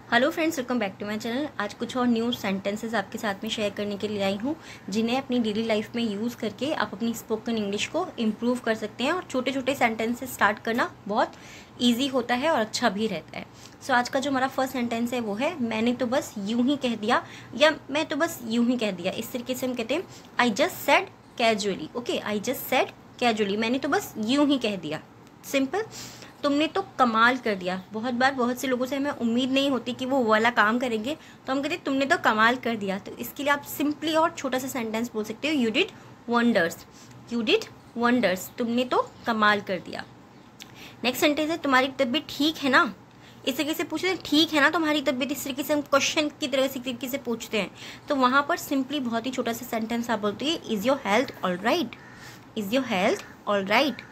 Hello friends, welcome back to my channel. आज कुछ और न्यू सेंटेंसेस आपके साथ में शेयर करने के लिए आई हूँ, जिन्हें अपनी डेली लाइफ में यूज़ करके आप अपनी स्पोकन इंग्लिश को इम्प्रूव कर सकते हैं। और छोटे छोटे सेंटेंसेस स्टार्ट करना बहुत इजी होता है और अच्छा भी रहता है। सो आज का जो हमारा फर्स्ट सेंटेंस है वो है, मैंने तो बस यूं ही कह दिया, या मैं तो बस यूं ही कह दिया। इस तरीके से हम कहते हैं I just said casually. Okay, I just said casually, मैंने तो बस यूं ही कह दिया। सिंपल। तुमने तो कमाल कर दिया। बहुत बार बहुत से लोगों से हमें उम्मीद नहीं होती कि वो वाला काम करेंगे, तो हम कहते हैं तुमने तो कमाल कर दिया। तो इसके लिए आप सिंपली और छोटा सा सेंटेंस बोल सकते हो, you did wonders. You did wonders, तुमने तो कमाल कर दिया। नेक्स्ट सेंटेंस है, तुम्हारी तबीयत ठीक है ना। इस तरीके से पूछते हैं, ठीक है ना तुम्हारी तबीयत। इस तरीके से हम क्वेश्चन की तरह से तरीके से पूछते हैं, तो वहाँ पर सिंपली बहुत ही छोटा सा सेंटेंस आप बोलते हैं, is your health all right. Is your health all right.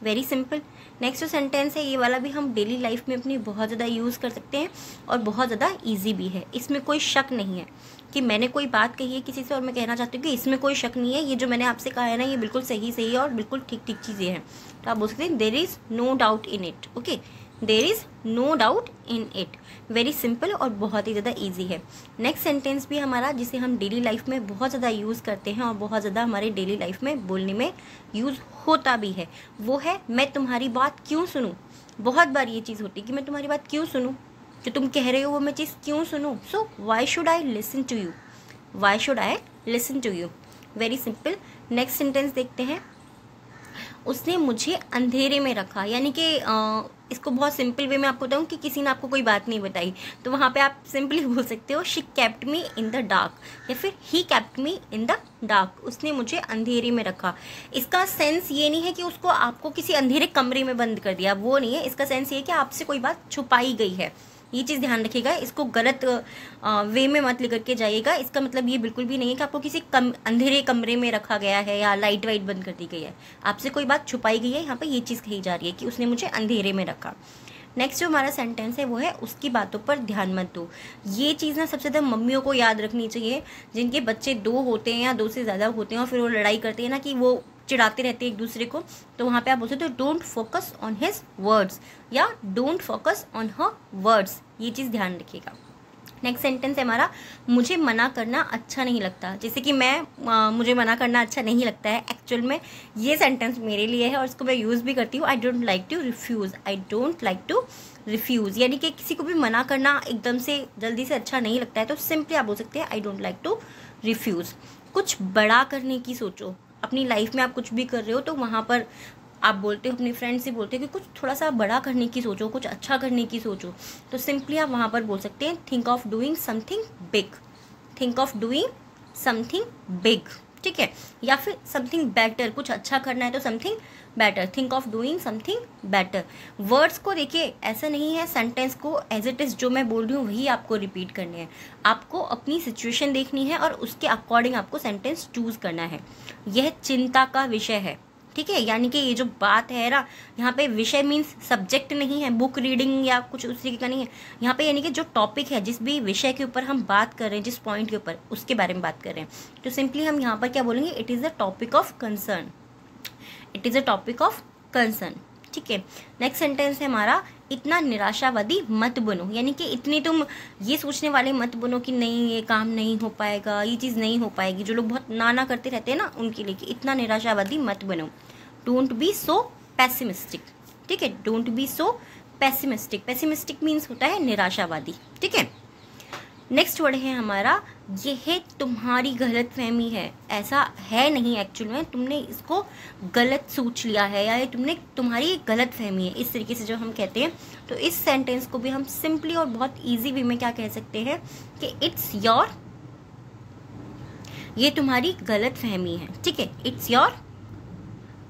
Very simple. Next जो सेंटेंस है, ये वाला भी हम डेली लाइफ में अपनी बहुत ज़्यादा यूज़ कर सकते हैं और बहुत ज़्यादा इजी भी है। इसमें कोई शक नहीं है कि मैंने कोई बात कही है किसी से और मैं कहना चाहती हूँ कि इसमें कोई शक नहीं है, ये जो मैंने आपसे कहा है ना, ये बिल्कुल सही सही है और बिल्कुल ठीक ठीक चीज़ें हैं। तो आप बोल सकते हैं, there is no doubt in it. Okay, there is no doubt in it. Very simple और बहुत ही ज़्यादा ईजी है। नेक्स्ट सेंटेंस भी हमारा, जिसे हम डेली लाइफ में बहुत ज़्यादा यूज़ करते हैं और बहुत ज़्यादा हमारे डेली लाइफ में बोलने में यूज़ होता भी है, वो है, मैं तुम्हारी बात क्यों सुनूं। बहुत बार ये चीज़ होती है कि मैं तुम्हारी बात क्यों सुनूं, जो तुम कह रहे हो वो मैं चीज़ क्यों सुनूं। So why should I listen to you. Why should I listen to you. Very simple. Next sentence देखते हैं, उसने मुझे अंधेरे में रखा। यानी कि इसको बहुत सिंपल वे में आपको बताऊँ कि किसी ने आपको कोई बात नहीं बताई, तो वहाँ पे आप सिंपली बोल सकते हो, she kept me in the dark, या फिर he kept me in the dark. उसने मुझे अंधेरे में रखा। इसका सेंस ये नहीं है कि उसको आपको किसी अंधेरे कमरे में बंद कर दिया, वो नहीं है। इसका सेंस ये है कि आपसे कोई बात छुपाई गई है। ये चीज़ ध्यान रखिएगा, इसको गलत वे में मत लेकर के जाइएगा। इसका मतलब ये बिल्कुल भी नहीं है कि आपको किसी अंधेरे कमरे में रखा गया है या लाइट वाइट बंद कर दी गई है। आपसे कोई बात छुपाई गई है, यहाँ पे ये चीज़ कही जा रही है कि उसने मुझे अंधेरे में रखा। नेक्स्ट जो हमारा सेंटेंस है वो है, उसकी बातों पर ध्यान मत दो। ये चीज़ ना सबसे ज़्यादा मम्मियों को याद रखनी चाहिए, जिनके बच्चे 2 होते हैं या 2 से ज़्यादा होते हैं और फिर वो लड़ाई करते हैं ना, कि वो चिढ़ाते रहते हैं एक दूसरे को। तो वहाँ पे आप बोल सकते हो, don't focus on his words, या don't focus on her words. ये चीज़ ध्यान रखिएगा। नेक्स्ट सेंटेंस है हमारा, मुझे मना करना अच्छा नहीं लगता। जैसे कि मुझे मना करना अच्छा नहीं लगता है, एक्चुअल में ये सेंटेंस मेरे लिए है और इसको मैं यूज़ भी करती हूँ। I don't like to refuse. I don't like to refuse, यानी कि किसी को भी मना करना एकदम से जल्दी से अच्छा नहीं लगता है, तो सिंपली आप बोल सकते हैं, I don't like to refuse. कुछ बड़ा करने की सोचो। अपनी लाइफ में आप कुछ भी कर रहे हो तो वहाँ पर आप बोलते हो, अपने फ्रेंड से बोलते हो कि कुछ थोड़ा सा बड़ा करने की सोचो, कुछ अच्छा करने की सोचो। तो सिंपली आप वहाँ पर बोल सकते हैं, think of doing something big. Think of doing something big, ठीक है। या फिर समथिंग बेटर, कुछ अच्छा करना है तो something better. Think of doing something better. Words को देखिए, ऐसा नहीं है सेंटेंस को एज इट इज़ जो मैं बोल रही हूँ वही आपको रिपीट करने हैं। आपको अपनी सिचुएशन देखनी है और उसके अकॉर्डिंग आपको सेंटेंस चूज करना है। यह चिंता का विषय है, ठीक है। यानी कि ये जो बात है ना, यहाँ पे विषय मीन्स सब्जेक्ट नहीं है, बुक रीडिंग या कुछ उस तरीके का नहीं है। यहाँ पे यानी कि जो टॉपिक है, जिस भी विषय के ऊपर हम बात कर रहे हैं, जिस पॉइंट के ऊपर, उसके बारे में बात कर रहे हैं, तो सिंपली हम यहाँ पर क्या बोलेंगे, it is a topic of concern. It is a topic of concern, ठीक है। नेक्स्ट सेंटेंस है हमारा, इतना निराशावादी मत बनो। यानी कि इतने तुम ये सोचने वाले मत बनो कि नहीं ये काम नहीं हो पाएगा, ये चीज़ नहीं हो पाएगी। जो लोग बहुत ना करते रहते हैं ना, उनके लिए कि इतना निराशावादी मत बनो। डोंट बी सो पैसिमिस्टिक, ठीक है। Don't be so pessimistic. Pessimistic means होता है निराशावादी, ठीक है। नेक्स्ट वर्ड है हमारा, यह तुम्हारी गलत फहमी है। ऐसा है नहीं, एक्चुअल में तुमने इसको गलत सोच लिया है, या ये तुम्हारी गलत फहमी है। इस तरीके से जो हम कहते हैं, तो इस सेंटेंस को भी हम सिंपली और बहुत इजी वे में क्या कह सकते हैं कि इट्स योर, ये तुम्हारी गलत फहमी है, ठीक है। It's your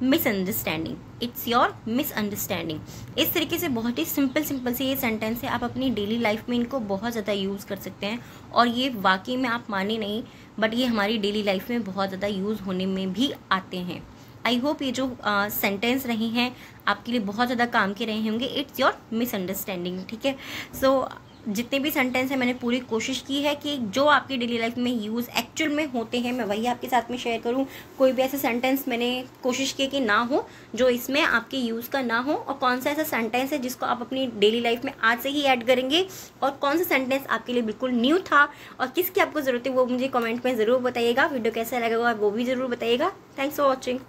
misunderstanding. It's your misunderstanding. इस तरीके से बहुत ही सिंपल से ये सेंटेंस है। आप अपनी डेली लाइफ में इनको बहुत ज़्यादा यूज़ कर सकते हैं, और ये वाकई में आप माने नहीं, बट ये हमारी डेली लाइफ में बहुत ज़्यादा यूज़ होने में भी आते हैं। आई होप ये जो सेंटेंस रहे हैं आपके लिए बहुत ज़्यादा काम के रहे होंगे। इट्स योर मिसअंडरस्टैंडिंग, ठीक है। सो जितने भी सेंटेंस है मैंने पूरी कोशिश की है कि जो आपकी डेली लाइफ में यूज़ एक्चुअल में होते हैं मैं वही आपके साथ में शेयर करूं। कोई भी ऐसा सेंटेंस मैंने कोशिश की कि ना हो जो इसमें आपके यूज़ का ना हो, और कौन सा ऐसा सेंटेंस है जिसको आप अपनी डेली लाइफ में आज से ही ऐड करेंगे, और कौन सा सेंटेंस आपके लिए बिल्कुल न्यू था और किसकी आपको ज़रूरत है वो मुझे कमेंट में ज़रूर बताइएगा। वीडियो कैसा लगा वो भी ज़रूर बताइएगा। Thanks for watching.